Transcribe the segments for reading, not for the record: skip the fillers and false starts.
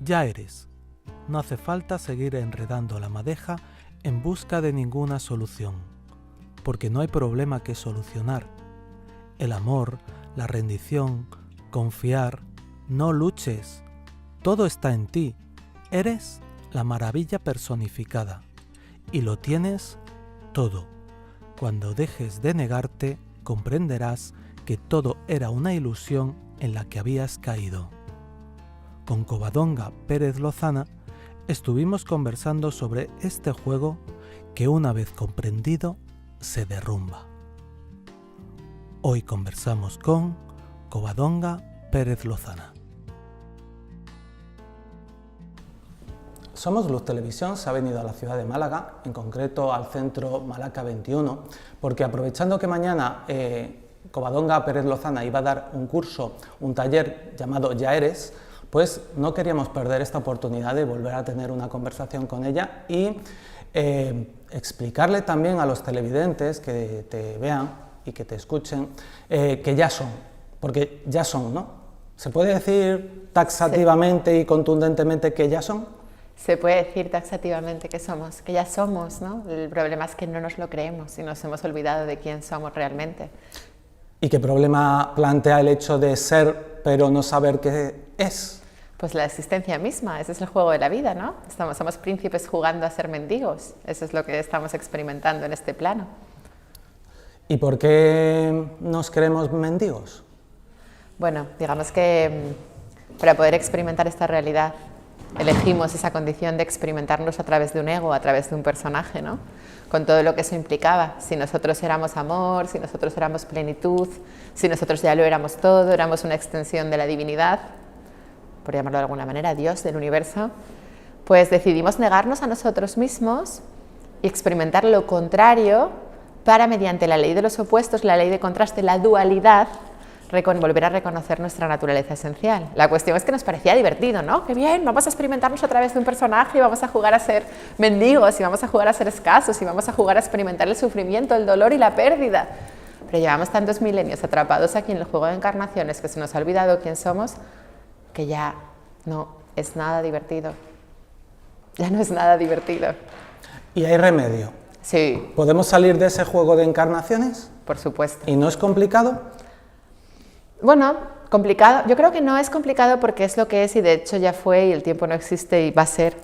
Ya eres. No hace falta seguir enredando la madeja en busca de ninguna solución, porque no hay problema que solucionar. El amor, la rendición, confiar, no luches. Todo está en ti. Eres la maravilla personificada y lo tienes todo. Cuando dejes de negarte, comprenderás que todo era una ilusión en la que habías caído. Con Covadonga Pérez Lozana estuvimos conversando sobre este juego que una vez comprendido se derrumba. Hoy conversamos con Covadonga Pérez Lozana. Somos Luz Televisión se ha venido a la ciudad de Málaga, en concreto al centro Malaca 21, porque aprovechando que mañana Covadonga Pérez Lozana iba a dar un curso, un taller llamado Ya Eres, pues no queríamos perder esta oportunidad de volver a tener una conversación con ella y explicarle también a los televidentes que te vean y que te escuchen que ya son, porque ya son, ¿no? ¿Se puede decir taxativamente y contundentemente que ya son? Se puede decir taxativamente que somos, que ya somos, ¿no? El problema es que no nos lo creemos y nos hemos olvidado de quién somos realmente. ¿Y qué problema plantea el hecho de ser pero no saber qué es? Pues la existencia misma, ese es el juego de la vida, ¿no? Somos príncipes jugando a ser mendigos, eso es lo que estamos experimentando en este plano. ¿Y por qué nos creemos mendigos? Bueno, digamos que para poder experimentar esta realidad elegimos esa condición de experimentarnos a través de un ego, a través de un personaje, ¿no? Con todo lo que eso implicaba, si nosotros éramos amor, si nosotros éramos plenitud, si nosotros ya lo éramos todo, éramos una extensión de la divinidad, por llamarlo de alguna manera, Dios del universo, pues decidimos negarnos a nosotros mismos y experimentar lo contrario para, mediante la ley de los opuestos, la ley de contraste, la dualidad, volver a reconocer nuestra naturaleza esencial. La cuestión es que nos parecía divertido, ¿no? ¡Qué bien! Vamos a experimentarnos a través de un personaje y vamos a jugar a ser mendigos y vamos a jugar a ser escasos y vamos a jugar a experimentar el sufrimiento, el dolor y la pérdida. Pero llevamos tantos milenios atrapados aquí en el juego de encarnaciones que se nos ha olvidado quién somos, que ya no es nada divertido. Ya no es nada divertido. ¿Y hay remedio? Sí. ¿Podemos salir de ese juego de encarnaciones? Por supuesto. ¿Y no es complicado? Bueno, complicado. Yo creo que no es complicado porque es lo que es y de hecho ya fue y el tiempo no existe y va a ser,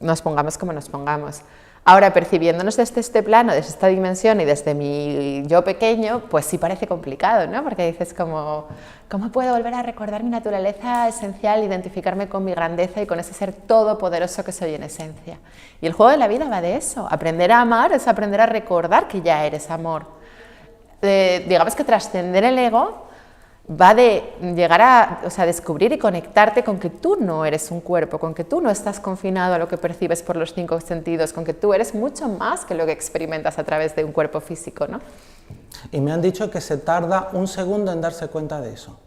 nos pongamos como nos pongamos. Ahora, percibiéndonos desde este plano, desde esta dimensión y desde mi yo pequeño, pues sí parece complicado, ¿no? Porque dices como, ¿cómo puedo volver a recordar mi naturaleza esencial, identificarme con mi grandeza y con ese ser todopoderoso que soy en esencia? Y el juego de la vida va de eso. Aprender a amar es aprender a recordar que ya eres amor. Digamos que trascender el ego va de llegar a descubrir y conectarte con que tú no eres un cuerpo, con que tú no estás confinado a lo que percibes por los 5 sentidos, con que tú eres mucho más que lo que experimentas a través de un cuerpo físico, ¿no? Y me han dicho que se tarda un segundo en darse cuenta de eso.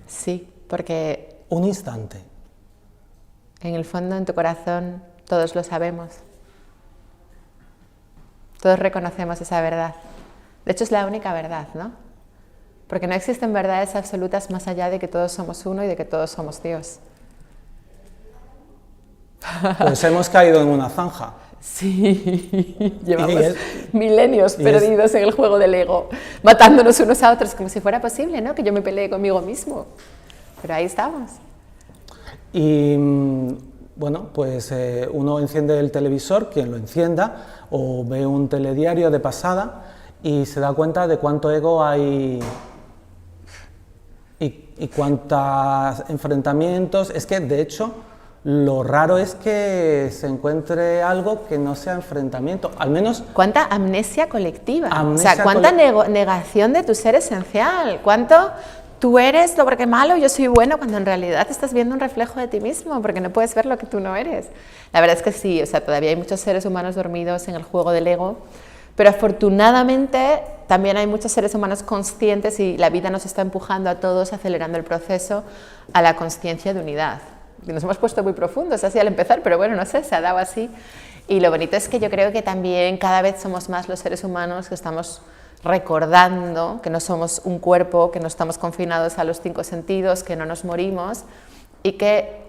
Sí, porque... Un instante. En el fondo, en tu corazón, todos lo sabemos. Todos reconocemos esa verdad. De hecho, es la única verdad, ¿no? Porque no existen verdades absolutas más allá de que todos somos uno y de que todos somos Dios. Pues hemos caído en una zanja. Sí, llevamos milenios perdidos en el juego del ego, matándonos unos a otros como si fuera posible, ¿no? Que yo me pelee conmigo mismo. Pero ahí estamos. Y bueno, pues uno enciende el televisor, quien lo encienda, o ve un telediario de pasada y se da cuenta de cuánto ego hay y cuántos enfrentamientos. Es que, de hecho, lo raro es que se encuentre algo que no sea enfrentamiento, al menos... ¿Cuánta amnesia colectiva? ¿Cuánta negación de tu ser esencial? ¿Cuánto tú eres lo porque malo, yo soy bueno, cuando en realidad estás viendo un reflejo de ti mismo, porque no puedes ver lo que tú no eres? La verdad es que sí, todavía hay muchos seres humanos dormidos en el juego del ego, pero afortunadamente también hay muchos seres humanos conscientes y la vida nos está empujando a todos, acelerando el proceso a la consciencia de unidad. Y nos hemos puesto muy profundos así al empezar, pero bueno, no sé, se ha dado así. Y lo bonito es que yo creo que también cada vez somos más los seres humanos que estamos recordando que no somos un cuerpo, que no estamos confinados a los 5 sentidos, que no nos morimos y que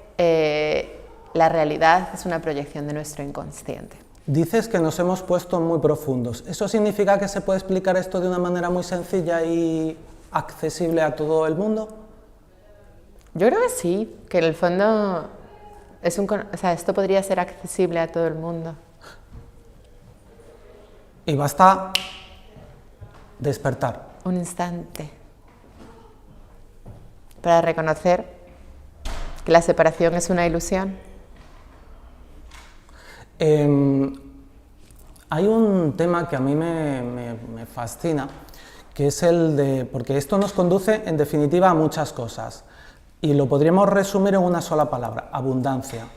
la realidad es una proyección de nuestro inconsciente. Dices que nos hemos puesto muy profundos. ¿Eso significa que se puede explicar esto de una manera muy sencilla y accesible a todo el mundo? Yo creo que sí, que en el fondo esto podría ser accesible a todo el mundo. Y basta despertar. Un instante para reconocer que la separación es una ilusión. Hay un tema que a mí me fascina, que es el de, porque esto nos conduce en definitiva a muchas cosas, y lo podríamos resumir en una sola palabra: abundancia.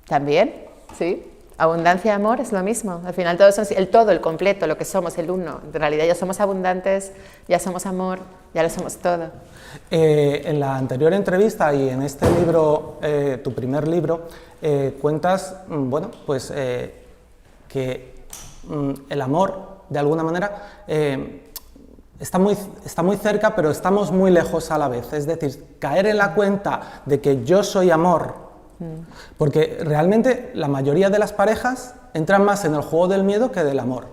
También, sí. Abundancia y amor es lo mismo. Al final todo es el todo, el completo, lo que somos, el uno. En realidad ya somos abundantes, ya somos amor, ya lo somos todo. En la anterior entrevista y en este libro, tu primer libro, cuentas, bueno, pues que el amor, de alguna manera, está muy cerca, pero estamos muy lejos a la vez. Es decir, caer en la cuenta de que yo soy amor, porque realmente la mayoría de las parejas entran más en el juego del miedo que del amor.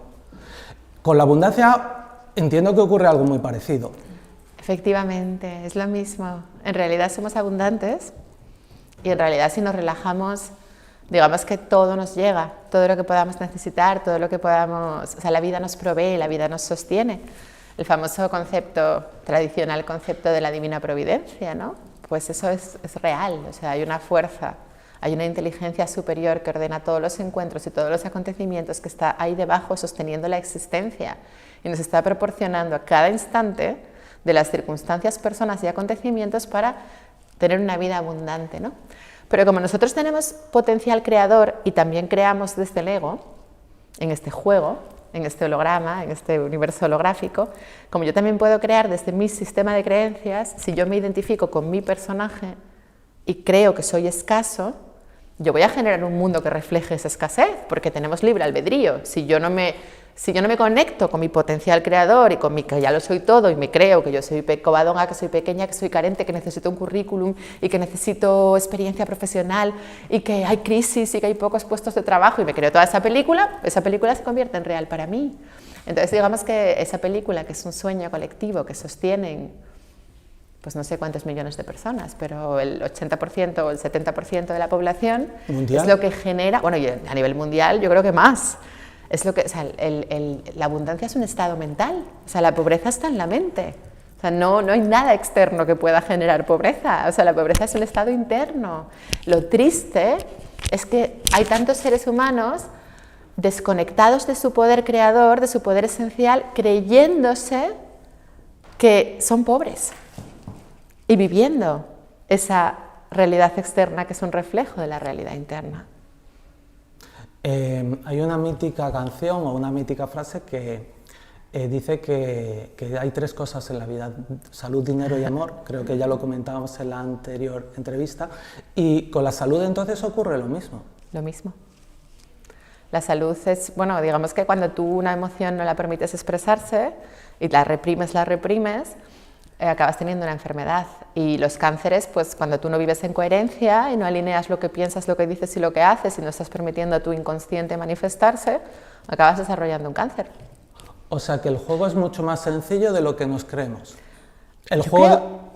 Con la abundancia entiendo que ocurre algo muy parecido. Efectivamente, es lo mismo. En realidad somos abundantes y en realidad si nos relajamos, digamos que todo nos llega, todo lo que podamos necesitar, todo lo que podamos, o sea, la vida nos provee, la vida nos sostiene. El famoso concepto, tradicional concepto de la divina providencia, ¿no? Pues eso es real, o sea, hay una fuerza, hay una inteligencia superior que ordena todos los encuentros y todos los acontecimientos, que está ahí debajo sosteniendo la existencia y nos está proporcionando a cada instante de las circunstancias, personas y acontecimientos para tener una vida abundante, ¿no? Pero como nosotros tenemos potencial creador y también creamos desde el ego, en este juego, en este holograma, en este universo holográfico, como yo también puedo crear desde mi sistema de creencias, si yo me identifico con mi personaje y creo que soy escaso, yo voy a generar un mundo que refleje esa escasez, porque tenemos libre albedrío. Si yo no me conecto con mi potencial creador y con mi que ya lo soy todo y me creo que yo soy covadonga, que soy pequeña, que soy carente, que necesito un currículum y que necesito experiencia profesional y que hay crisis y que hay pocos puestos de trabajo y me creo toda esa película se convierte en real para mí. Entonces digamos que esa película, que es un sueño colectivo que sostienen pues no sé cuántos millones de personas, pero el 80% o el 70% de la población ¿mundial? Es lo que genera, bueno, y a nivel mundial yo creo que más. Es lo que, o sea, la abundancia es un estado mental, o sea, la pobreza está en la mente, o sea, no hay nada externo que pueda generar pobreza, o sea, la pobreza es un estado interno. Lo triste es que hay tantos seres humanos desconectados de su poder creador, de su poder esencial, creyéndose que son pobres y viviendo esa realidad externa que es un reflejo de la realidad interna. Hay una mítica canción o una mítica frase que dice que hay tres cosas en la vida: salud, dinero y amor. Creo que ya lo comentábamos en la anterior entrevista. Y con la salud entonces ocurre lo mismo. Lo mismo. La salud es, bueno, digamos que cuando tú una emoción no la permites expresarse y la reprimes, acabas teniendo una enfermedad. Y los cánceres, pues cuando tú no vives en coherencia y no alineas lo que piensas, lo que dices y lo que haces y no estás permitiendo a tu inconsciente manifestarse, acabas desarrollando un cáncer. O sea que el juego es mucho más sencillo de lo que nos creemos.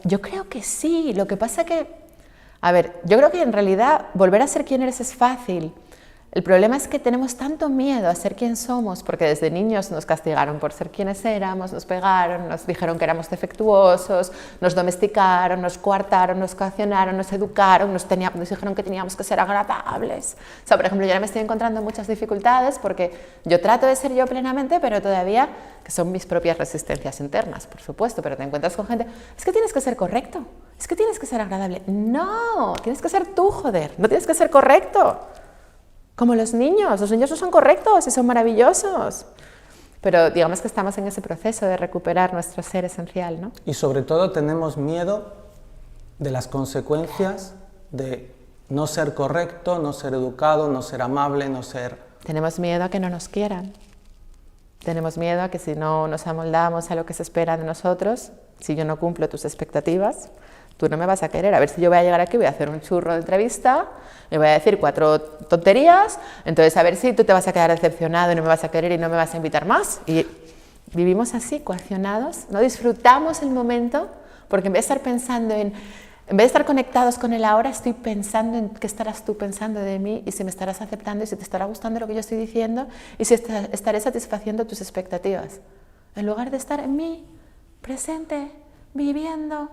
Yo creo que sí, lo que pasa que, a ver, yo creo que en realidad volver a ser quien eres es fácil. El problema es que tenemos tanto miedo a ser quien somos, porque desde niños nos castigaron por ser quienes éramos, nos pegaron, nos dijeron que éramos defectuosos, nos domesticaron, nos coartaron, nos coaccionaron, nos educaron, nos dijeron que teníamos que ser agradables. O sea, por ejemplo, yo ahora me estoy encontrando muchas dificultades porque yo trato de ser yo plenamente, pero todavía, que son mis propias resistencias internas, por supuesto, pero te encuentras con gente, es que tienes que ser correcto, es que tienes que ser agradable. No, tienes que ser tú, joder, no tienes que ser correcto. Como los niños no son correctos y son maravillosos. Pero digamos que estamos en ese proceso de recuperar nuestro ser esencial, ¿no? Y sobre todo tenemos miedo de las consecuencias de no ser correcto, no ser educado, no ser amable, no ser... Tenemos miedo a que no nos quieran. Tenemos miedo a que si no nos amoldamos a lo que se espera de nosotros, si yo no cumplo tus expectativas, Tú no me vas a querer. A ver si yo voy a llegar aquí, voy a hacer un churro de entrevista, me voy a decir 4 tonterías, entonces a ver si tú te vas a quedar decepcionado y no me vas a querer y no me vas a invitar más. Y vivimos así, coaccionados, no disfrutamos el momento, porque en vez de estar pensando en vez de estar conectados con el ahora, estoy pensando en qué estarás tú pensando de mí y si me estarás aceptando y si te estará gustando lo que yo estoy diciendo y si estaré satisfaciendo tus expectativas. En lugar de estar en mí, presente, viviendo,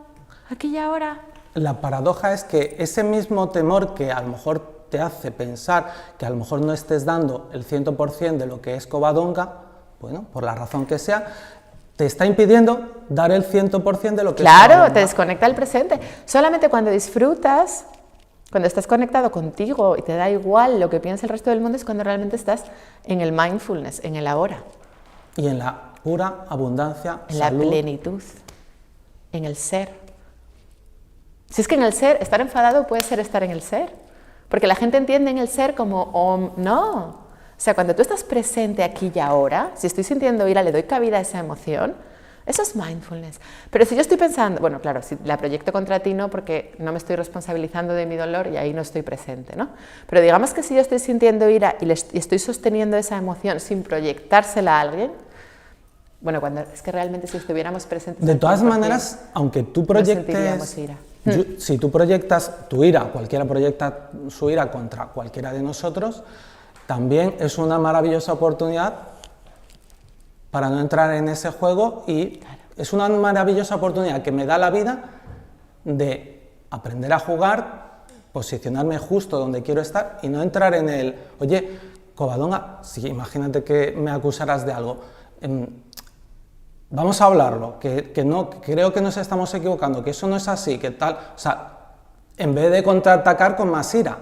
aquí y ahora. La paradoja es que ese mismo temor que a lo mejor te hace pensar que a lo mejor no estés dando el 100% de lo que es Covadonga, bueno, por la razón que sea, te está impidiendo dar el 100% de lo que es Covadonga. Claro, te desconecta el presente. Solamente cuando disfrutas, cuando estás conectado contigo y te da igual lo que piensa el resto del mundo, es cuando realmente estás en el mindfulness, en el ahora. Y en la pura abundancia, en salud. La plenitud, en el ser. Si es que en el ser, estar enfadado puede ser estar en el ser, porque la gente entiende en el ser como, no. O sea, cuando tú estás presente aquí y ahora, si estoy sintiendo ira, le doy cabida a esa emoción, eso es mindfulness. Pero si yo estoy pensando, bueno, claro, si la proyecto contra ti no, porque no me estoy responsabilizando de mi dolor y ahí no estoy presente, ¿no? Pero digamos que si yo estoy sintiendo ira y estoy sosteniendo esa emoción sin proyectársela a alguien, bueno, es que realmente si estuviéramos presentes... De todas maneras, aunque tú proyectes... ira. Si tú proyectas tu ira, cualquiera proyecta su ira contra cualquiera de nosotros, también es una maravillosa oportunidad para no entrar en ese juego y es una maravillosa oportunidad que me da la vida de aprender a jugar, posicionarme justo donde quiero estar y no entrar en el, oye, Covadonga, sí, imagínate que me acusaras de algo, vamos a hablarlo, que no, creo que nos estamos equivocando, que eso no es así, que tal, o sea, en vez de contraatacar con más ira.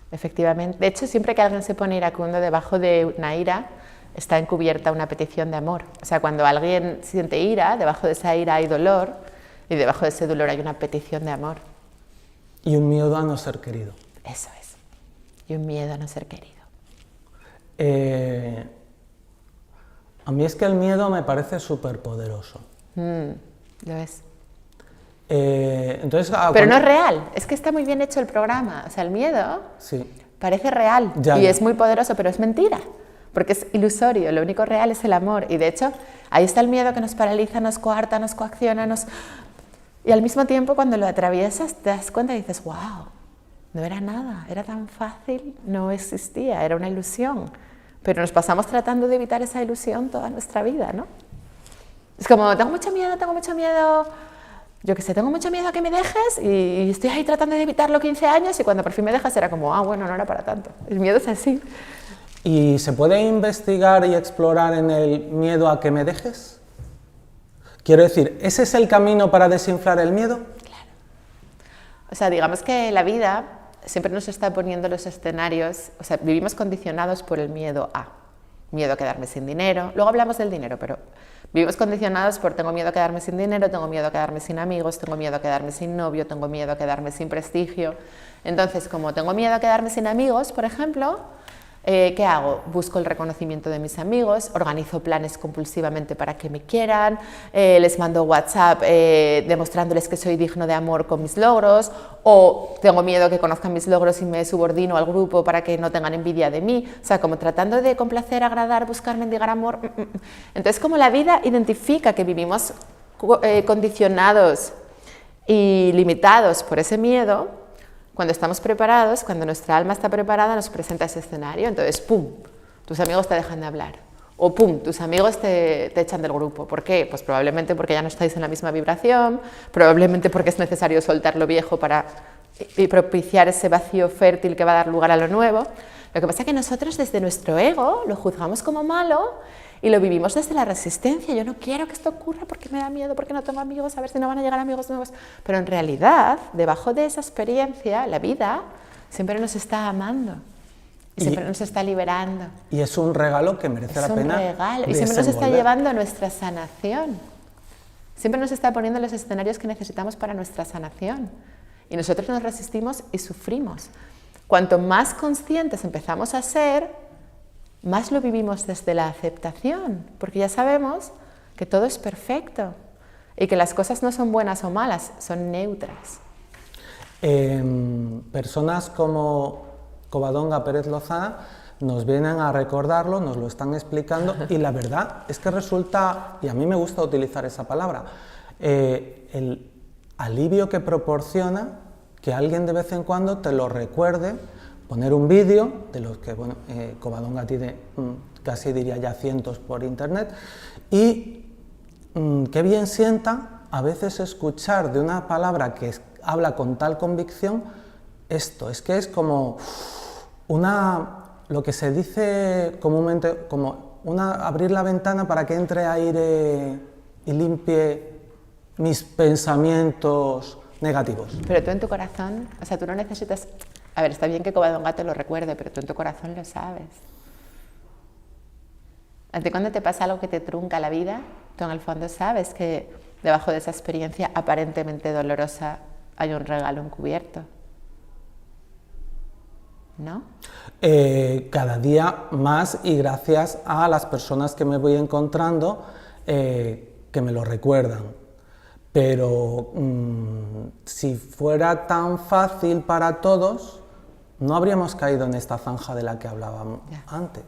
Efectivamente. De hecho, siempre que alguien se pone iracundo, debajo de una ira está encubierta una petición de amor. O sea, cuando alguien siente ira, debajo de esa ira hay dolor y debajo de ese dolor hay una petición de amor. Y un miedo a no ser querido. Eso es. Y un miedo a no ser querido. A mí es que el miedo me parece súper poderoso. Lo es. Entonces, pero no es real, es que está muy bien hecho el programa. O sea, el miedo parece real y es muy poderoso, pero es mentira, porque es ilusorio, lo único real es el amor. Y de hecho, ahí está el miedo que nos paraliza, nos coarta, nos coacciona, y al mismo tiempo cuando lo atraviesas te das cuenta y dices, wow, no era nada, era tan fácil, no existía, era una ilusión. Pero nos pasamos tratando de evitar esa ilusión toda nuestra vida, ¿no? Es como, tengo mucho miedo, yo qué sé, tengo mucho miedo a que me dejes y estoy ahí tratando de evitarlo 15 años y cuando por fin me dejas era como, bueno, no era para tanto. El miedo es así. ¿Y se puede investigar y explorar en el miedo a que me dejes? Quiero decir, ¿ese es el camino para desinflar el miedo? Claro. O sea, digamos que la vida siempre nos está poniendo los escenarios, o sea, vivimos condicionados por el miedo a quedarme sin dinero, luego hablamos del dinero, pero vivimos condicionados por tengo miedo a quedarme sin dinero, tengo miedo a quedarme sin amigos, tengo miedo a quedarme sin novio, tengo miedo a quedarme sin prestigio. Entonces, como tengo miedo a quedarme sin amigos, por ejemplo, ¿qué hago? Busco el reconocimiento de mis amigos, organizo planes compulsivamente para que me quieran, les mando WhatsApp demostrándoles que soy digno de amor con mis logros, o tengo miedo que conozcan mis logros y me subordino al grupo para que no tengan envidia de mí. O sea, como tratando de complacer, agradar, buscar, mendigar amor. Entonces, como la vida identifica que vivimos condicionados y limitados por ese miedo, cuando estamos preparados, cuando nuestra alma está preparada, nos presenta ese escenario. Entonces, ¡pum!, tus amigos te dejan de hablar. O ¡pum!, tus amigos te echan del grupo. ¿Por qué? Pues probablemente porque ya no estáis en la misma vibración, probablemente porque es necesario soltar lo viejo para propiciar ese vacío fértil que va a dar lugar a lo nuevo. Lo que pasa es que nosotros desde nuestro ego lo juzgamos como malo y lo vivimos desde la resistencia. Yo no quiero que esto ocurra porque me da miedo, porque no tengo amigos, a ver si no van a llegar amigos nuevos. Pero en realidad, debajo de esa experiencia, la vida siempre nos está amando y siempre nos está liberando. Y es un regalo que merece la pena. Es un regalo y siempre nos está llevando a nuestra sanación. Siempre nos está poniendo los escenarios que necesitamos para nuestra sanación. Y nosotros nos resistimos y sufrimos. Cuanto más conscientes empezamos a ser, más lo vivimos desde la aceptación, porque ya sabemos que todo es perfecto. Y que las cosas no son buenas o malas, son neutras. Personas como Covadonga Pérez Lozana nos vienen a recordarlo, nos lo están explicando y la verdad es que resulta, y a mí me gusta utilizar esa palabra, el alivio que proporciona que alguien de vez en cuando te lo recuerde, poner un vídeo, de los que bueno, Covadonga tiene casi diría ya cientos por internet, y qué bien sienta a veces escuchar de una palabra que habla con tal convicción esto, es que es como lo que se dice comúnmente, como abrir la ventana para que entre aire y limpie mis pensamientos negativos. Pero tú en tu corazón, o sea, tú no necesitas... A ver, está bien que Covadonga te lo recuerde, pero tú en tu corazón lo sabes. A ti cuando te pasa algo que te trunca la vida, tú en el fondo sabes que debajo de esa experiencia aparentemente dolorosa hay un regalo encubierto. ¿No? Cada día más y gracias a las personas que me voy encontrando que me lo recuerdan. Pero si fuera tan fácil para todos, no habríamos caído en esta zanja de la que hablábamos antes.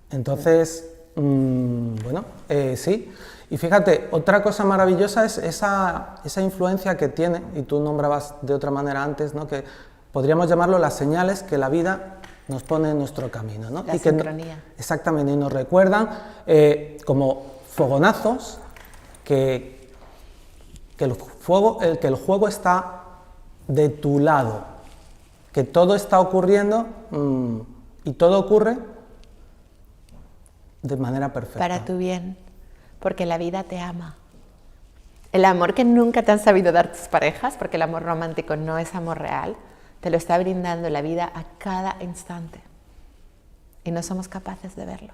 Entonces, bueno, sí. Y fíjate, otra cosa maravillosa es esa influencia que tiene, y tú nombrabas de otra manera antes, ¿no? Que podríamos llamarlo las señales que la vida nos pone en nuestro camino, ¿no? La sincronía. Exactamente, y nos recuerdan como fogonazos que el juego está de tu lado, que todo está ocurriendo y todo ocurre de manera perfecta. Para tu bien, porque la vida te ama. El amor que nunca te han sabido dar tus parejas, porque el amor romántico no es amor real, te lo está brindando la vida a cada instante. Y no somos capaces de verlo.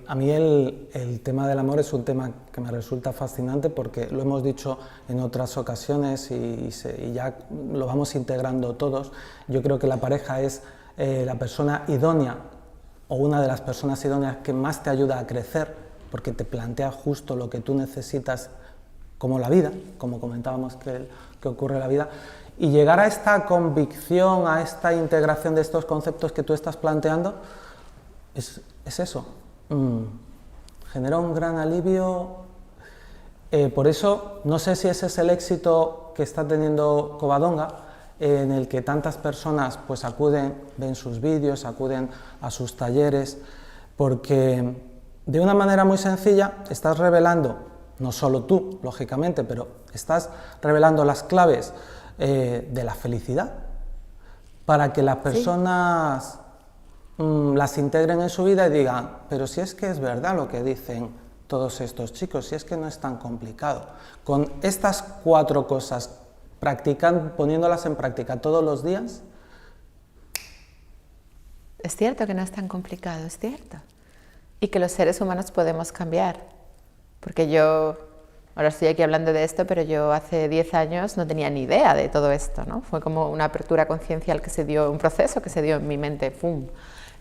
A mí el tema del amor es un tema que me resulta fascinante porque lo hemos dicho en otras ocasiones y ya lo vamos integrando todos. Yo creo que la pareja es la persona idónea o una de las personas idóneas que más te ayuda a crecer porque te plantea justo lo que tú necesitas como la vida, como comentábamos que ocurre en la vida, y llegar a esta convicción, a esta integración de estos conceptos que tú estás planteando, es eso. Genera un gran alivio. Por eso, no sé si ese es el éxito que está teniendo Covadonga, en el que tantas personas pues acuden, ven sus vídeos, acuden a sus talleres, porque de una manera muy sencilla estás revelando, no solo tú, lógicamente, pero estás revelando las claves de la felicidad para que las personas las integren en su vida y digan, pero si es que es verdad lo que dicen todos estos chicos, si es que no es tan complicado. Con estas 4 cosas, poniéndolas en práctica todos los días. Es cierto que no es tan complicado, es cierto. Y que los seres humanos podemos cambiar. Porque yo, ahora estoy aquí hablando de esto, pero yo hace 10 años no tenía ni idea de todo esto, ¿no? Fue como una apertura conciencial que se dio, un proceso que se dio en mi mente, ¡pum!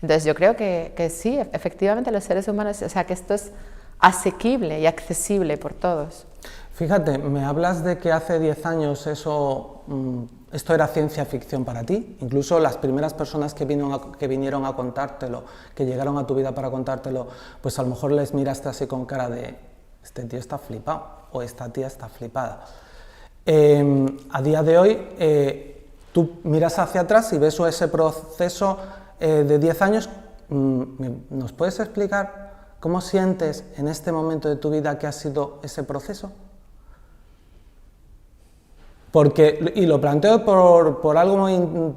Entonces yo creo que sí, efectivamente los seres humanos, o sea, que esto es asequible y accesible por todos. Fíjate, me hablas de que hace 10 años esto era ciencia ficción para ti, incluso las primeras personas que vinieron a contártelo, que llegaron a tu vida para contártelo, pues a lo mejor les miraste así con cara de, este tío está flipado, o esta tía está flipada. A día de hoy, tú miras hacia atrás y ves ese proceso de 10 años, ¿nos puedes explicar cómo sientes en este momento de tu vida que ha sido ese proceso? Porque, y lo planteo por algo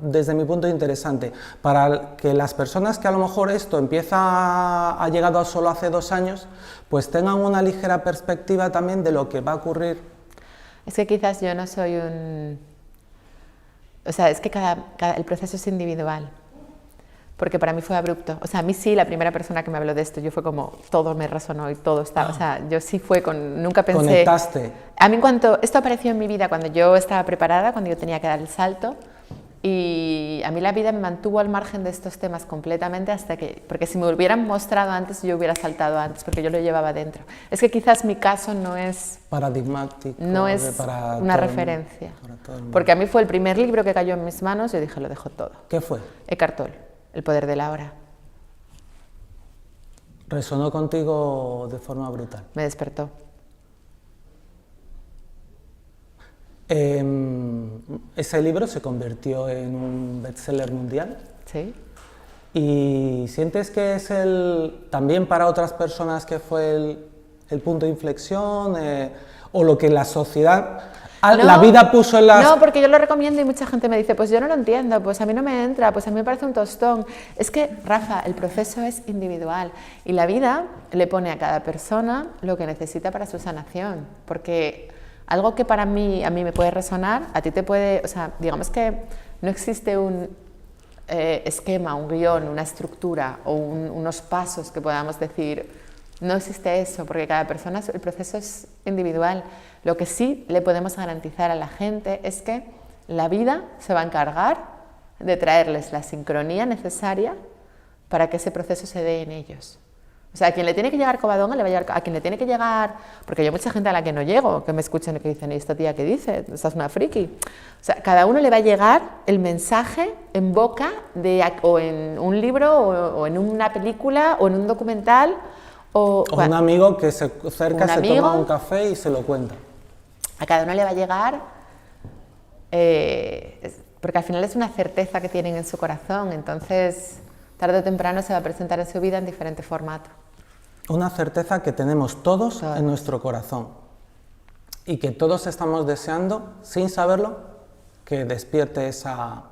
desde mi punto interesante, para que las personas que a lo mejor esto ha llegado solo hace 2 años, pues tengan una ligera perspectiva también de lo que va a ocurrir. Es que quizás yo no soy o sea, es que el proceso es individual. Porque para mí fue abrupto. O sea, a mí sí, la primera persona que me habló de esto, yo fue como, todo me resonó y todo estaba, o sea, yo sí fue nunca pensé... Conectaste. A mí esto apareció en mi vida cuando yo estaba preparada, cuando yo tenía que dar el salto, Y a mí la vida me mantuvo al margen de estos temas completamente hasta que, porque si me hubieran mostrado antes, yo hubiera saltado antes, porque yo lo llevaba dentro. Es que quizás mi caso no es paradigmático, no es para una referencia, porque a mí fue el primer libro que cayó en mis manos y yo dije, lo dejo todo. ¿Qué fue? Eckhart Tolle, El poder de la hora. ¿Resonó contigo de forma brutal? Me despertó. Ese libro se convirtió en un bestseller mundial. Sí. ¿Y sientes que es también para otras personas que fue el punto de inflexión o lo que la sociedad, la vida puso en las... No, porque yo lo recomiendo y mucha gente me dice, pues yo no lo entiendo, pues a mí no me entra, pues a mí me parece un tostón. Es que, Rafa, el proceso es individual y la vida le pone a cada persona lo que necesita para su sanación, porque algo que para mí, a mí me puede resonar, a ti te puede, o sea, digamos que no existe un esquema, un guión, una estructura o unos pasos que podamos decir, no existe eso, porque cada persona, el proceso es individual. Lo que sí le podemos garantizar a la gente es que la vida se va a encargar de traerles la sincronía necesaria para que ese proceso se dé en ellos. O sea, a quien le tiene que llegar Covadonga, le va a llegar, a quien le tiene que llegar, porque hay mucha gente a la que no llego, que me escuchan y que dicen, ¿y esta tía qué dice? Estás una friki. O sea, cada uno le va a llegar el mensaje en boca, o en un libro, o en una película, o en un documental, o un amigo que se acerca, se toma un café y se lo cuenta. A cada uno le va a llegar, porque al final es una certeza que tienen en su corazón, entonces tarde o temprano se va a presentar en su vida en diferente formato. Una certeza que tenemos todos en nuestro corazón y que todos estamos deseando, sin saberlo, que despierte esa,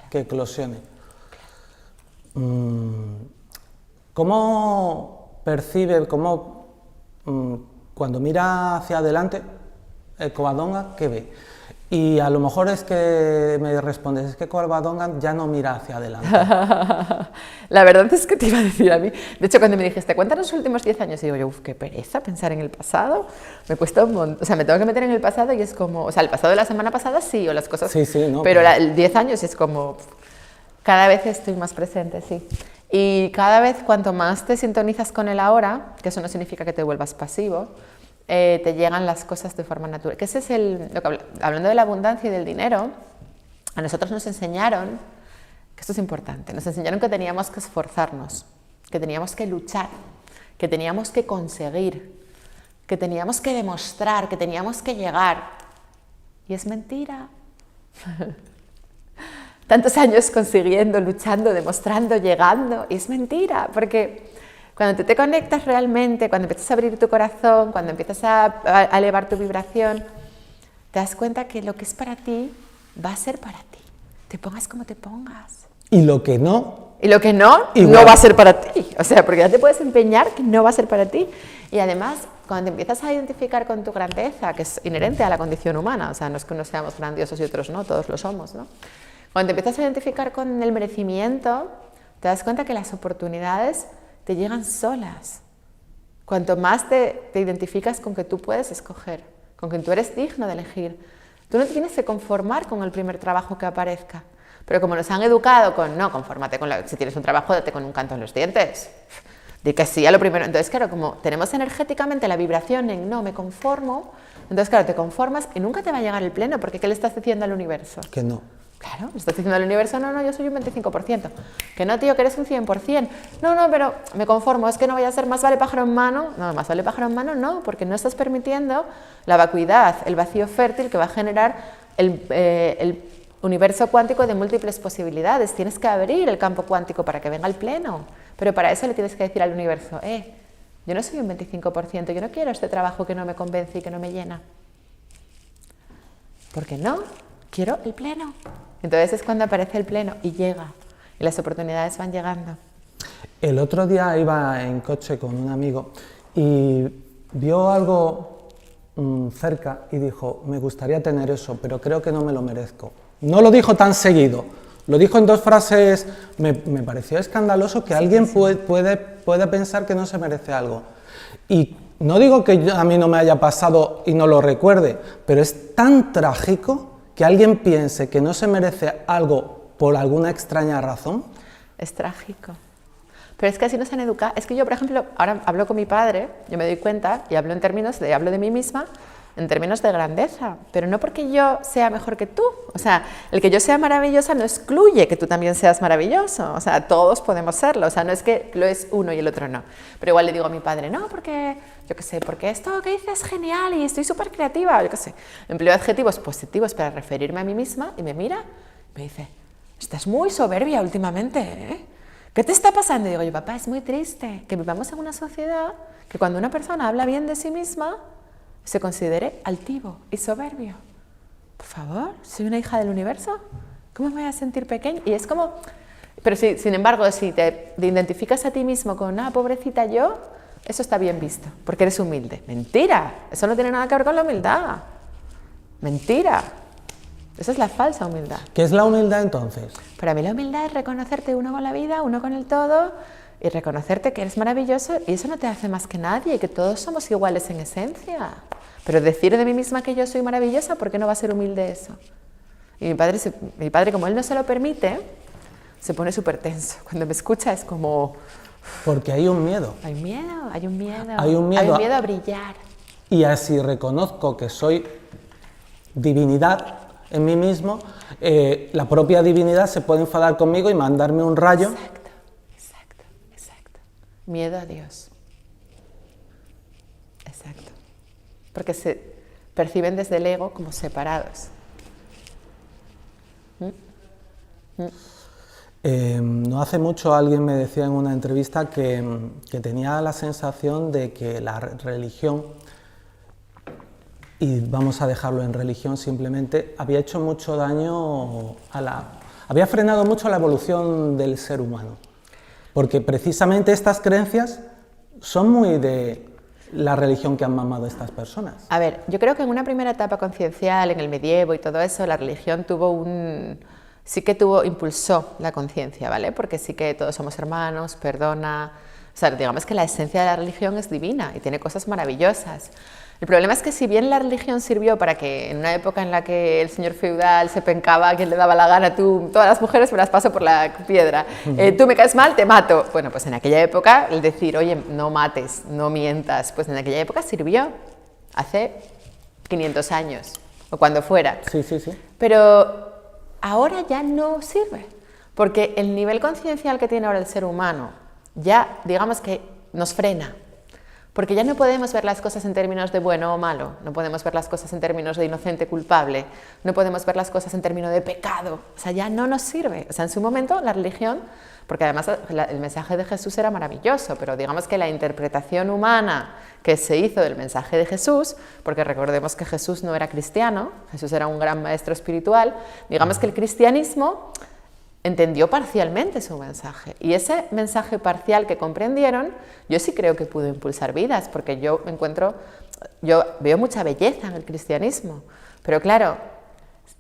que eclosione. ¿Cómo percibe, cuando mira hacia adelante, Covadonga, qué ve? Y a lo mejor es que me respondes, es que Covadonga ya no mira hacia adelante. La verdad es que te iba a decir a mí, de hecho cuando me dijiste, cuéntanos los últimos 10 años, y digo yo, qué pereza pensar en el pasado, me cuesta un montón, o sea, me tengo que meter en el pasado y es como, o sea, el pasado de la semana pasada sí, o las cosas, sí, no, pero el 10 años es como, cada vez estoy más presente, sí. Y cada vez cuanto más te sintonizas con el ahora, que eso no significa que te vuelvas pasivo, te llegan las cosas de forma natural. Que ese es hablando de la abundancia y del dinero, a nosotros nos enseñaron, que esto es importante, nos enseñaron que teníamos que esforzarnos, que teníamos que luchar, que teníamos que conseguir, que teníamos que demostrar, que teníamos que llegar. Y es mentira. Tantos años consiguiendo, luchando, demostrando, llegando, y es mentira, porque cuando tú te conectas realmente, cuando empiezas a abrir tu corazón, cuando empiezas a elevar tu vibración, te das cuenta que lo que es para ti va a ser para ti, te pongas como te pongas. Y lo que no... Y lo que no, igual. No va a ser para ti, o sea, porque ya te puedes empeñar que no va a ser para ti. Y además, cuando empiezas a identificar con tu grandeza, que es inherente a la condición humana, o sea, no es que unos seamos grandiosos y otros no, todos lo somos, ¿no? Cuando te empiezas a identificar con el merecimiento, te das cuenta que las oportunidades te llegan solas. Cuanto más te identificas con que tú puedes escoger, con que tú eres digno de elegir, tú no te tienes que conformar con el primer trabajo que aparezca. Pero como nos han educado con, no, confórmate con si tienes un trabajo, date con un canto en los dientes. Di que sí a lo primero. Entonces, claro, como tenemos energéticamente la vibración en no, me conformo, entonces, claro, te conformas y nunca te va a llegar el pleno, porque ¿qué le estás diciendo al universo? Que no. Claro, le estás diciendo al universo, no, yo soy un 25%. Que no, tío, que eres un 100%. No, pero me conformo, es que no voy a ser más vale pájaro en mano. No, más vale pájaro en mano no, porque no estás permitiendo la vacuidad, el vacío fértil que va a generar el universo cuántico de múltiples posibilidades. Tienes que abrir el campo cuántico para que venga el pleno. Pero para eso le tienes que decir al universo, yo no soy un 25%, yo no quiero este trabajo que no me convence y que no me llena. ¿Por qué no? Quiero el pleno. Entonces es cuando aparece el pleno y llega, y las oportunidades van llegando. El otro día iba en coche con un amigo y vio algo cerca y dijo, me gustaría tener eso, pero creo que no me lo merezco. No lo dijo tan seguido, lo dijo en 2 frases, me pareció escandaloso que alguien puede pensar que no se merece algo. Y no digo que a mí no me haya pasado y no lo recuerde, pero es tan trágico que alguien piense que no se merece algo por alguna extraña razón? Es trágico. Pero es que así nos han educado. Es que yo, por ejemplo, ahora hablo con mi padre, yo me doy cuenta y hablo de mí misma en términos de grandeza, pero no porque yo sea mejor que tú. O sea, el que yo sea maravillosa no excluye que tú también seas maravilloso. O sea, todos podemos serlo. O sea, no es que lo es uno y el otro no. Pero igual le digo a mi padre, no, porque, yo qué sé, porque esto que dices es genial y estoy súper creativa, yo qué sé. Empleo adjetivos positivos para referirme a mí misma y me mira y me dice, estás muy soberbia últimamente, ¿eh? ¿Qué te está pasando? Y digo yo, papá, es muy triste que vivamos en una sociedad que cuando una persona habla bien de sí misma se considere altivo y soberbio. Por favor, soy una hija del universo, ¿cómo me voy a sentir pequeña? Y es como, pero si, sin embargo, si te identificas a ti mismo con, pobrecita yo, eso está bien visto, porque eres humilde. Mentira, eso no tiene nada que ver con la humildad. Mentira. Esa es la falsa humildad. ¿Qué es la humildad entonces? Para mí la humildad es reconocerte uno con la vida, uno con el todo, y reconocerte que eres maravilloso, y eso no te hace más que nadie, y que todos somos iguales en esencia. Pero decir de mí misma que yo soy maravillosa, ¿por qué no va a ser humilde eso? Y mi padre, como él no se lo permite, se pone súper tenso. Cuando me escucha es como... Porque hay un miedo. Hay miedo, hay un miedo. Hay un miedo, hay un miedo a brillar. Y así reconozco que soy divinidad en mí mismo, la propia divinidad se puede enfadar conmigo y mandarme un rayo. Exacto. Miedo a Dios. Exacto. Porque se perciben desde el ego como separados. No hace mucho alguien me decía en una entrevista que tenía la sensación de que la religión, y vamos a dejarlo en religión simplemente, había hecho mucho daño había frenado mucho la evolución del ser humano, porque precisamente estas creencias son muy de la religión que han mamado estas personas. A ver, yo creo que en una primera etapa conciencial, en el medievo y todo eso, la religión impulsó la conciencia, ¿vale? Porque sí que todos somos hermanos, perdona, o sea, digamos que la esencia de la religión es divina y tiene cosas maravillosas. El problema es que si bien la religión sirvió para que en una época en la que el señor feudal se pencaba a quien le daba la gana, todas las mujeres me las paso por la piedra, tú me caes mal, te mato. Bueno, pues en aquella época el decir, oye, no mates, no mientas, pues en aquella época sirvió, hace 500 años, o cuando fuera. Sí. Pero ahora ya no sirve, porque el nivel conciencial que tiene ahora el ser humano ya, digamos que nos frena. Porque ya no podemos ver las cosas en términos de bueno o malo, no podemos ver las cosas en términos de inocente, culpable, no podemos ver las cosas en términos de pecado, o sea, ya no nos sirve. O sea, en su momento la religión, porque además el mensaje de Jesús era maravilloso, pero digamos que la interpretación humana que se hizo del mensaje de Jesús, porque recordemos que Jesús no era cristiano, Jesús era un gran maestro espiritual, digamos que el cristianismo entendió parcialmente su mensaje, y ese mensaje parcial que comprendieron, yo sí creo que pudo impulsar vidas, porque yo veo mucha belleza en el cristianismo, pero claro,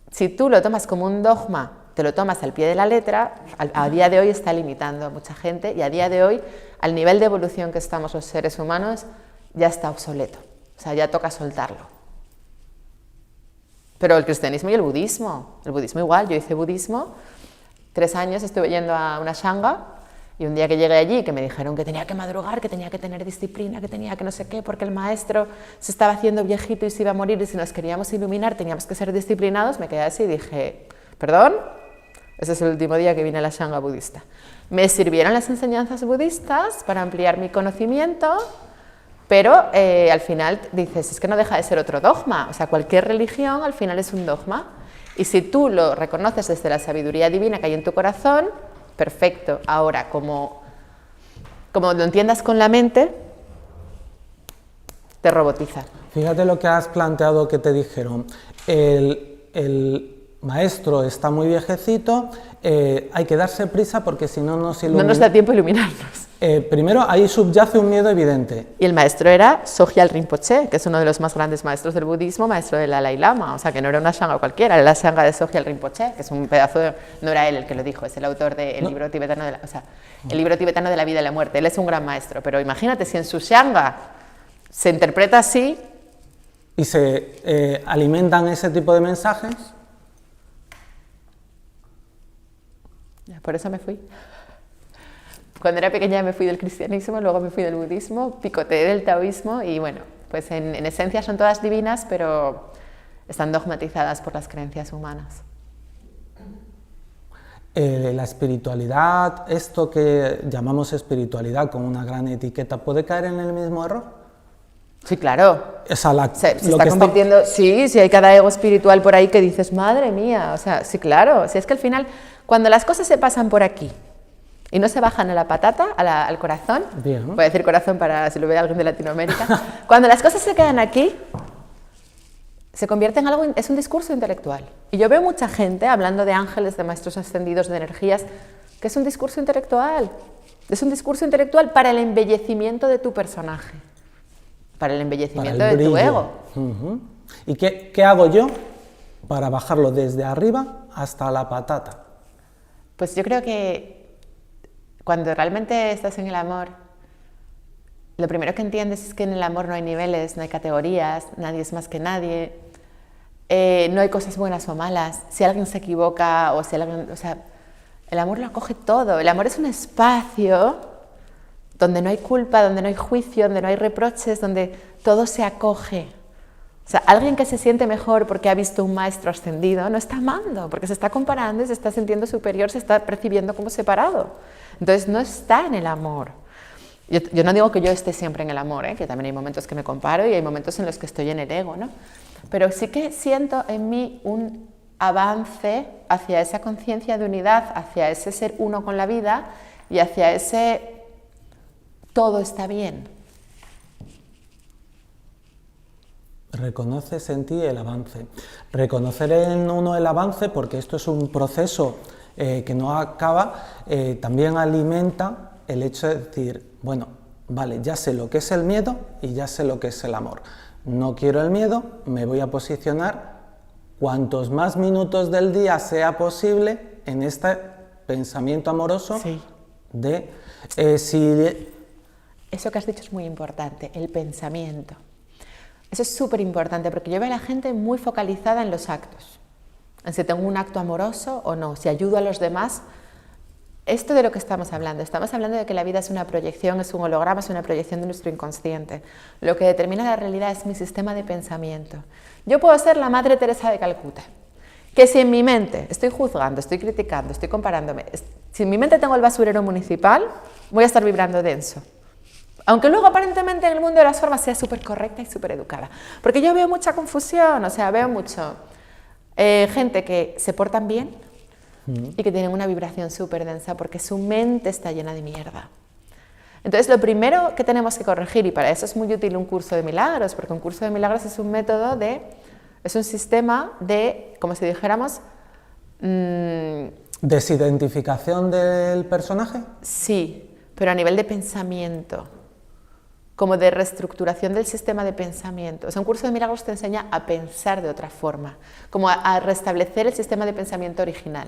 si tú lo tomas como un dogma, te lo tomas al pie de la letra, a día de hoy está limitando a mucha gente, y a día de hoy, al nivel de evolución que estamos los seres humanos, ya está obsoleto, o sea, ya toca soltarlo. Pero el cristianismo y el budismo igual, yo hice budismo, 3 años estuve yendo a una shanga, y un día que llegué allí, que me dijeron que tenía que madrugar, que tenía que tener disciplina, que tenía que no sé qué, porque el maestro se estaba haciendo viejito y se iba a morir, y si nos queríamos iluminar teníamos que ser disciplinados, me quedé así y dije, ¿perdón? Ese es el último día que vine a la shanga budista. Me sirvieron las enseñanzas budistas para ampliar mi conocimiento, pero al final dices, es que no deja de ser otro dogma, o sea, cualquier religión al final es un dogma. Y si tú lo reconoces desde la sabiduría divina que hay en tu corazón, perfecto. Ahora, como lo entiendas con la mente, te robotiza. Fíjate lo que has planteado que te dijeron. El maestro está muy viejecito, hay que darse prisa porque si no nos ilumina. No nos da tiempo a iluminarnos. Primero, ahí subyace un miedo evidente. Y el maestro era Sogyal Rinpoche, que es uno de los más grandes maestros del budismo, maestro del Dalai Lama, o sea, que no era una shanga cualquiera, era la shanga de Sogyal Rinpoche, que es un pedazo de... No era él el que lo dijo, es el autor del libro tibetano el libro tibetano de la vida y la muerte. Él es un gran maestro, pero imagínate, si en su shanga se interpreta así... Y se alimentan ese tipo de mensajes... Por eso me fui. Cuando era pequeña me fui del cristianismo, luego me fui del budismo, picoteé del taoísmo y bueno, pues en esencia son todas divinas, pero están dogmatizadas por las creencias humanas. La espiritualidad, esto que llamamos espiritualidad con una gran etiqueta, ¿puede caer en el mismo error? Sí, claro. O sea, se está convirtiendo, sí, hay cada ego espiritual por ahí que dices, madre mía, o sea, sí, claro. Si es que al final, cuando las cosas se pasan por aquí y no se bajan a la patata, al corazón, bien. Voy a decir corazón para si lo ve alguien de Latinoamérica, cuando las cosas se quedan aquí, se convierte en algo, es un discurso intelectual. Y yo veo mucha gente hablando de ángeles, de maestros ascendidos, de energías, que es un discurso intelectual. Es un discurso intelectual para el embellecimiento de tu personaje, para el embellecimiento de tu ego. ¿Y qué hago yo para bajarlo desde arriba hasta la patata? Pues yo creo que cuando realmente estás en el amor, lo primero que entiendes es que en el amor no hay niveles, no hay categorías, nadie es más que nadie. No hay cosas buenas o malas, si alguien se equivoca o si alguien, o sea, el amor lo acoge todo, el amor es un espacio donde no hay culpa, donde no hay juicio, donde no hay reproches, donde todo se acoge. O sea, alguien que se siente mejor porque ha visto un maestro ascendido no está amando, porque se está comparando y se está sintiendo superior, se está percibiendo como separado. Entonces no está en el amor. Yo no digo que yo esté siempre en el amor, que también hay momentos que me comparo y hay momentos en los que estoy en el ego, ¿no? Pero sí que siento en mí un avance hacia esa conciencia de unidad, hacia ese ser uno con la vida y hacia ese todo está bien. Reconoces en ti el avance. Reconocer en uno el avance, porque esto es un proceso que no acaba, también alimenta el hecho de decir, bueno, vale, ya sé lo que es el miedo y ya sé lo que es el amor. No quiero el miedo, me voy a posicionar cuantos más minutos del día sea posible en este pensamiento amoroso sí. de Eso que has dicho es muy importante, el pensamiento. Eso es súper importante porque yo veo a la gente muy focalizada en los actos, en si tengo un acto amoroso o no, si ayudo a los demás. Esto de lo que estamos hablando de que la vida es una proyección, es un holograma, es una proyección de nuestro inconsciente. Lo que determina la realidad es mi sistema de pensamiento. Yo puedo ser la Madre Teresa de Calcuta, que si en mi mente estoy juzgando, estoy criticando, estoy comparándome, si en mi mente tengo el basurero municipal, voy a estar vibrando denso. Aunque luego aparentemente en el mundo de las formas sea súper correcta y súper educada. Porque yo veo mucha confusión, o sea, veo mucho gente que se portan bien, y que tienen una vibración súper densa porque su mente está llena de mierda. Entonces, lo primero que tenemos que corregir, y para eso es muy útil un curso de milagros, porque un curso de milagros es un método es un sistema de, como si dijéramos... ¿desidentificación del personaje? Sí, pero a nivel de pensamiento, como de reestructuración del sistema de pensamiento. O sea, un curso de milagros te enseña a pensar de otra forma, como a restablecer el sistema de pensamiento original.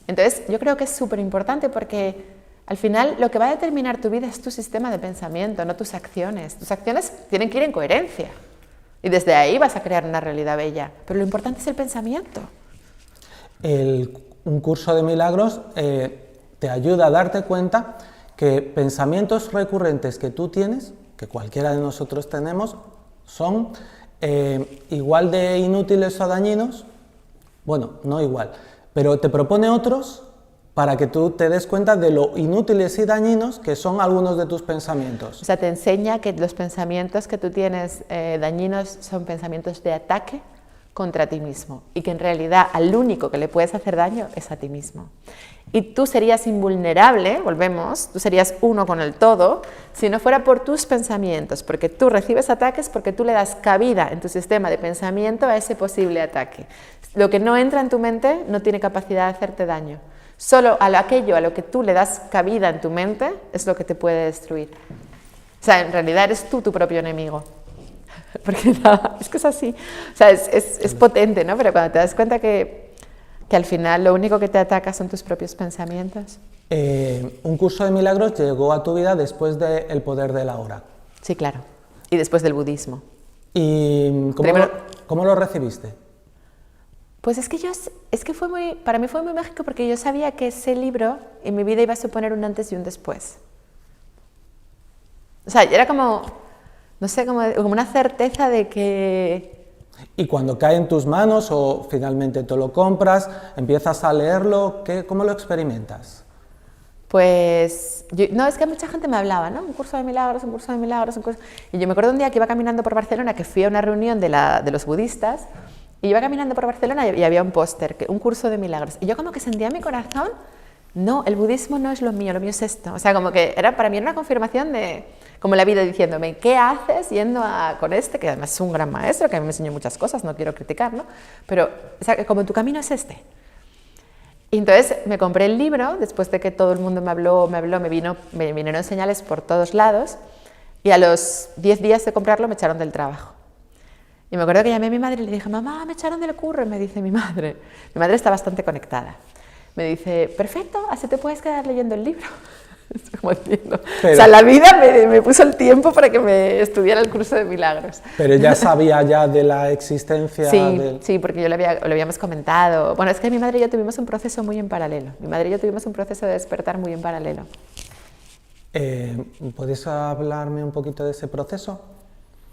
Entonces, yo creo que es súper importante porque al final lo que va a determinar tu vida es tu sistema de pensamiento, no tus acciones. Tus acciones tienen que ir en coherencia y desde ahí vas a crear una realidad bella, pero lo importante es el pensamiento. Un curso de milagros te ayuda a darte cuenta que pensamientos recurrentes que tú tienes, que cualquiera de nosotros tenemos, son igual de inútiles o dañinos, bueno, no igual, pero te propone otros para que tú te des cuenta de lo inútiles y dañinos que son algunos de tus pensamientos. O sea, te enseña que los pensamientos que tú tienes dañinos son pensamientos de ataque contra ti mismo y que en realidad al único que le puedes hacer daño es a ti mismo. Y tú serías invulnerable, volvemos, tú serías uno con el todo, si no fuera por tus pensamientos, porque tú recibes ataques, porque tú le das cabida en tu sistema de pensamiento a ese posible ataque. Lo que no entra en tu mente no tiene capacidad de hacerte daño. Solo aquello a lo que tú le das cabida en tu mente es lo que te puede destruir. O sea, en realidad eres tú tu propio enemigo. Porque nada, es que es así. O sea, es potente, ¿no? Pero cuando te das cuenta que al final lo único que te ataca son tus propios pensamientos. Un curso de milagros llegó a tu vida después de El poder de la hora. Sí, claro. Y después del budismo. ¿Y cómo lo recibiste? Pues es que para mí fue muy mágico porque yo sabía que ese libro en mi vida iba a suponer un antes y un después. O sea, era como, no sé, como una certeza de que... Y cuando cae en tus manos o finalmente te lo compras, empiezas a leerlo, ¿cómo lo experimentas? Pues, no, es que mucha gente me hablaba, ¿no? Un curso de milagros, un curso de milagros, un curso... Y yo me acuerdo un día que iba caminando por Barcelona, que fui a una reunión de los budistas, y iba caminando por Barcelona y había un póster, un curso de milagros. Y yo como que sentía en mi corazón, no, el budismo no es lo mío es esto. O sea, como que para mí era una confirmación de, como la vida diciéndome, ¿qué haces yendo con este? Que además es un gran maestro, que a mí me enseñó muchas cosas, no quiero criticar, ¿no? Pero, o sea, como tu camino es este. Y entonces me compré el libro, después de que todo el mundo me vinieron señales por todos lados, y a los 10 días de comprarlo me echaron del trabajo. Y me acuerdo que llamé a mi madre y le dije, mamá, me echaron del curro, y me dice mi madre está bastante conectada, me dice, perfecto, así te puedes quedar leyendo el libro. Como diciendo, pero, o sea, la vida me puso el tiempo para que me estudiara el curso de milagros. Pero ya sabía ya de la existencia. Sí, porque yo lo habíamos comentado. Bueno, es que mi madre y yo tuvimos un proceso muy en paralelo. Mi madre y yo tuvimos un proceso de despertar muy en paralelo. ¿Puedes hablarme un poquito de ese proceso?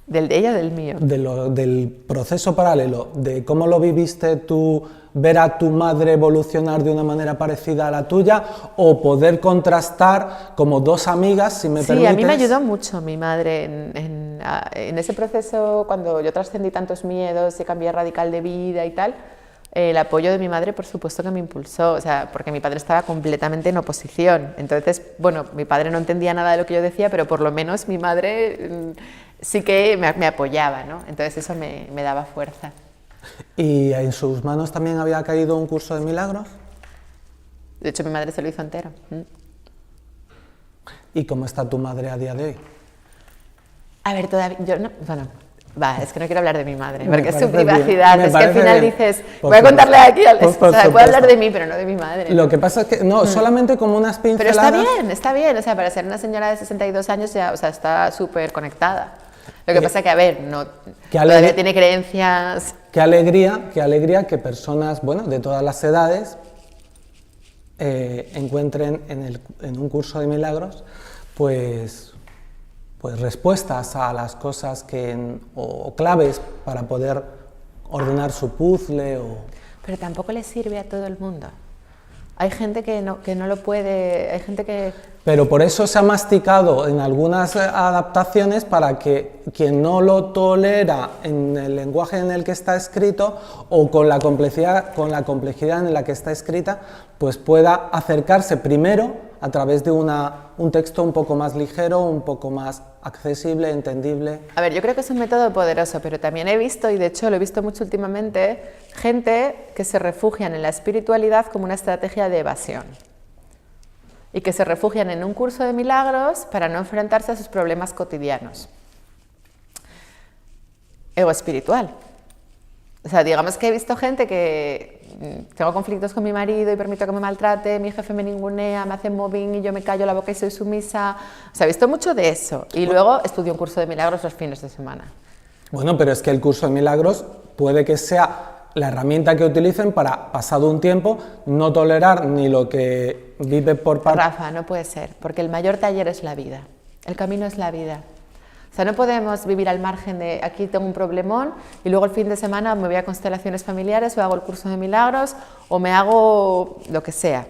¿Del de ella o del mío? Del proceso paralelo, de cómo lo viviste tú, ver a tu madre evolucionar de una manera parecida a la tuya, o poder contrastar como dos amigas, si me permites. Sí, a mí me ayudó mucho mi madre en ese proceso, cuando yo trascendí tantos miedos, se cambié radical de vida y tal. El apoyo de mi madre, por supuesto que me impulsó, o sea, porque mi padre estaba completamente en oposición. Entonces, bueno, mi padre no entendía nada de lo que yo decía, pero por lo menos mi madre sí que me apoyaba, ¿no? Entonces eso me daba fuerza. ¿Y en sus manos también había caído un curso de milagros? De hecho, mi madre se lo hizo entero. ¿Y cómo está tu madre a día de hoy? A ver, todavía... es que no quiero hablar de mi madre, porque es su privacidad. Es que al final dices, voy a contarle aquí, puedo hablar de mí, pero no de mi madre. Lo que pasa es que, no, solamente como unas pinceladas... Pero está bien, o sea, para ser una señora de 62 años ya, o sea, está súper conectada. Lo que pasa es que, a ver, todavía tiene creencias... Qué alegría que personas, bueno, de todas las edades encuentren en un curso de milagros, pues respuestas a las cosas o claves para poder ordenar su puzzle. Pero tampoco le sirve a todo el mundo. Hay gente que no lo puede, hay gente que... Pero por eso se ha masticado en algunas adaptaciones para que quien no lo tolera en el lenguaje en el que está escrito o con la complejidad en la que está escrita, pues pueda acercarse primero a través de un texto un poco más ligero, un poco más accesible, entendible. A ver, yo creo que es un método poderoso, pero también he visto, y de hecho lo he visto mucho últimamente, gente que se refugian en la espiritualidad como una estrategia de evasión y que se refugian en un curso de milagros para no enfrentarse a sus problemas cotidianos. Ego espiritual. O sea, digamos que he visto gente que tengo conflictos con mi marido y permito que me maltrate, mi jefe me ningunea, me hace mobbing y yo me callo la boca y soy sumisa. O sea, he visto mucho de eso. Y luego estudio un curso de milagros los fines de semana. Bueno, pero es que el curso de milagros puede que sea la herramienta que utilicen para, pasado un tiempo, no tolerar ni lo que vive por parte... Rafa, no puede ser, porque el mayor taller es la vida. El camino es la vida. O sea, no podemos vivir al margen de aquí tengo un problemón y luego el fin de semana me voy a constelaciones familiares o hago el curso de milagros o me hago lo que sea.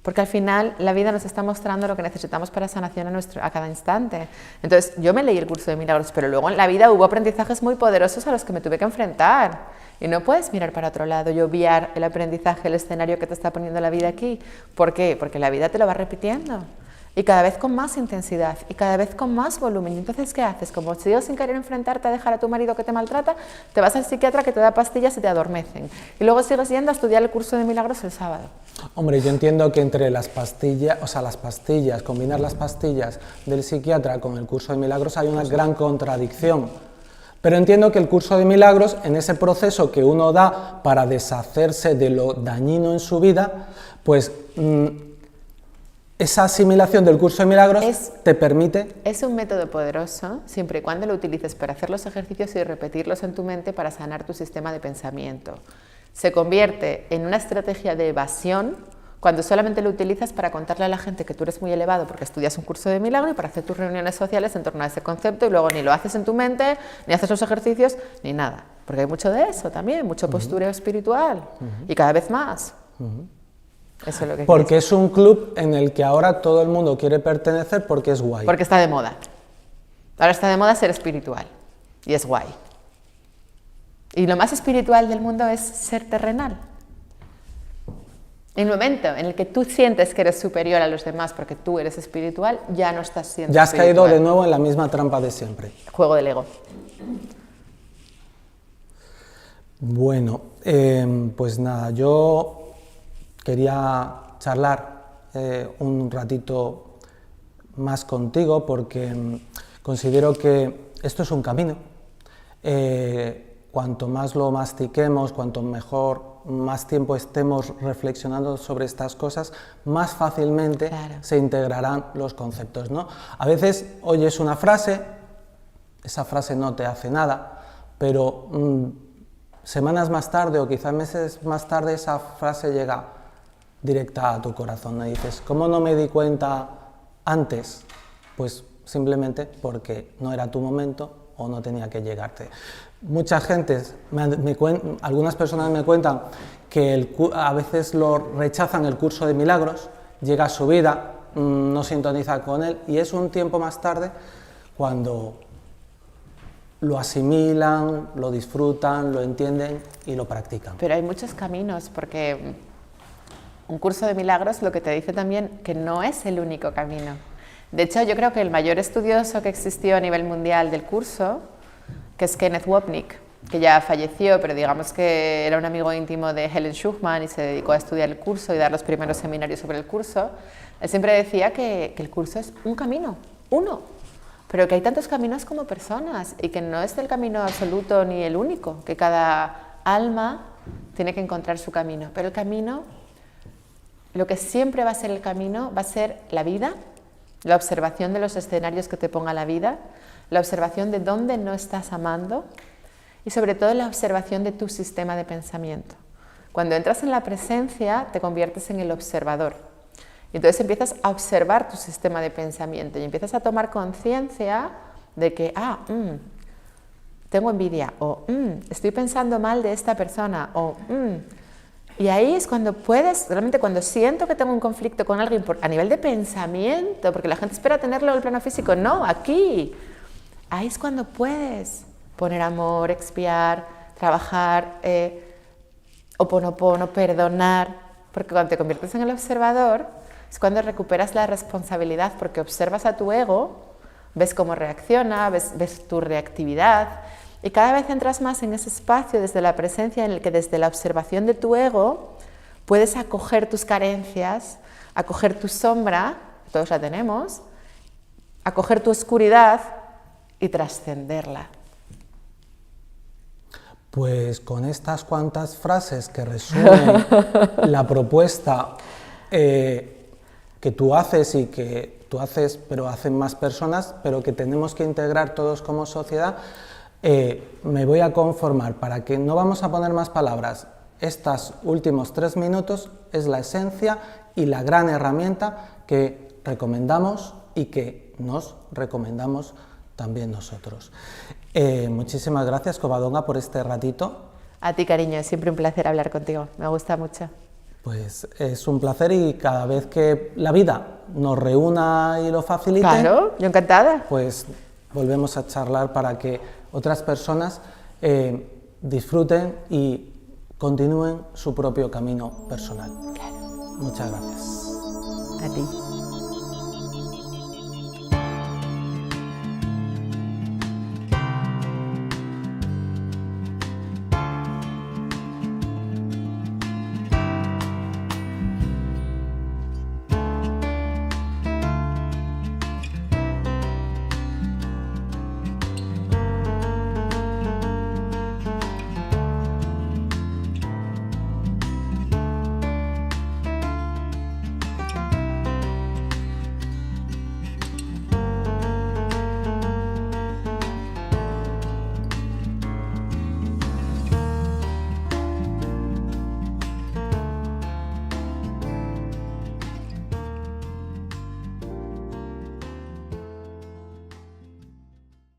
Porque al final la vida nos está mostrando lo que necesitamos para sanación a cada instante. Entonces yo me leí el curso de milagros, pero luego en la vida hubo aprendizajes muy poderosos a los que me tuve que enfrentar. Y no puedes mirar para otro lado y obviar el aprendizaje, el escenario que te está poniendo la vida aquí. ¿Por qué? Porque la vida te lo va repitiendo. Y cada vez con más intensidad y cada vez con más volumen. Y entonces, ¿qué haces? Como sigues sin querer enfrentarte a dejar a tu marido que te maltrata, te vas al psiquiatra que te da pastillas y te adormecen. Y luego sigues yendo a estudiar el curso de milagros el sábado. Hombre, yo entiendo que entre las pastillas, combinar las pastillas del psiquiatra con el curso de milagros hay una gran contradicción. Pero entiendo que el curso de milagros, en ese proceso que uno da para deshacerse de lo dañino en su vida, pues... esa asimilación del curso de milagros te permite... Es un método poderoso, siempre y cuando lo utilices para hacer los ejercicios y repetirlos en tu mente para sanar tu sistema de pensamiento. se convierte en una estrategia de evasión cuando solamente lo utilizas para contarle a la gente que tú eres muy elevado porque estudias un curso de milagro y para hacer tus reuniones sociales en torno a ese concepto, y luego ni lo haces en tu mente, ni haces los ejercicios, ni nada. Porque hay mucho de eso también, mucho postureo espiritual, y cada vez más. Eso es lo que porque es un club en el que ahora todo el mundo quiere pertenecer porque es guay. Porque está de moda. Ahora está de moda ser espiritual, y es guay. Y lo más espiritual del mundo es ser terrenal. En el momento en el que tú sientes que eres superior a los demás porque tú eres espiritual, ya no estás siendo ya has espiritual. caído de nuevo en la misma trampa de siempre. Juego del ego. Bueno, pues nada, yo quería charlar un ratito más contigo porque considero que esto es un camino. Cuanto más lo mastiquemos, cuanto mejor, más tiempo estemos reflexionando sobre estas cosas, más fácilmente se integrarán los conceptos, ¿no? A veces oyes una frase, esa frase no te hace nada, pero semanas más tarde o quizás meses más tarde esa frase llega directa a tu corazón, ¿no? Y dices, ¿cómo no me di cuenta antes? Pues simplemente porque no era tu momento o no tenía que llegarte. Mucha gente, algunas personas me cuentan que a veces lo rechazan el curso de milagros, llega a su vida, no sintoniza con él y es un tiempo más tarde cuando lo asimilan, lo disfrutan, lo entienden y lo practican. Pero hay muchos caminos, porque un curso de milagros lo que te dice también que no es el único camino. De hecho, yo creo que el mayor estudioso que existió a nivel mundial del curso, que es Kenneth Wapnick, que ya falleció, pero digamos que era un amigo íntimo de Helen Schucman y se dedicó a estudiar el curso y dar los primeros seminarios sobre el curso, él siempre decía que el curso es un camino, uno, pero que hay tantos caminos como personas y que no es el camino absoluto ni el único, que cada alma tiene que encontrar su camino, pero el camino, lo que siempre va a ser el camino, va a ser la vida, la observación de los escenarios que te ponga la vida, la observación de dónde no estás amando y sobre todo la observación de tu sistema de pensamiento. Cuando entras en la presencia te conviertes en el observador y entonces empiezas a observar tu sistema de pensamiento y empiezas a tomar conciencia de que, tengo envidia o estoy pensando mal de esta persona o y ahí es cuando puedes, realmente cuando siento que tengo un conflicto con alguien a nivel de pensamiento, porque la gente espera tenerlo en el plano físico, no, aquí. Ahí es cuando puedes poner amor, expiar, trabajar, oponopono, perdonar, porque cuando te conviertes en el observador es cuando recuperas la responsabilidad, porque observas a tu ego, ves cómo reacciona, ves tu reactividad y cada vez entras más en ese espacio desde la presencia en el que desde la observación de tu ego puedes acoger tus carencias, acoger tu sombra, todos la tenemos, acoger tu oscuridad y trascenderla. Pues con estas cuantas frases que resumen la propuesta que tú haces y que tú haces, pero hacen más personas, pero que tenemos que integrar todos como sociedad, me voy a conformar para que no vamos a poner más palabras. Estos últimos 3 minutos es la esencia y la gran herramienta que recomendamos y que nos recomendamos también nosotros. Muchísimas gracias, Covadonga, por este ratito. A ti, cariño, es siempre un placer hablar contigo, me gusta mucho. Pues es un placer y cada vez que la vida nos reúna y lo facilite, claro, yo encantada. Pues volvemos a charlar para que otras personas disfruten y continúen su propio camino personal. Claro. Muchas gracias. A ti.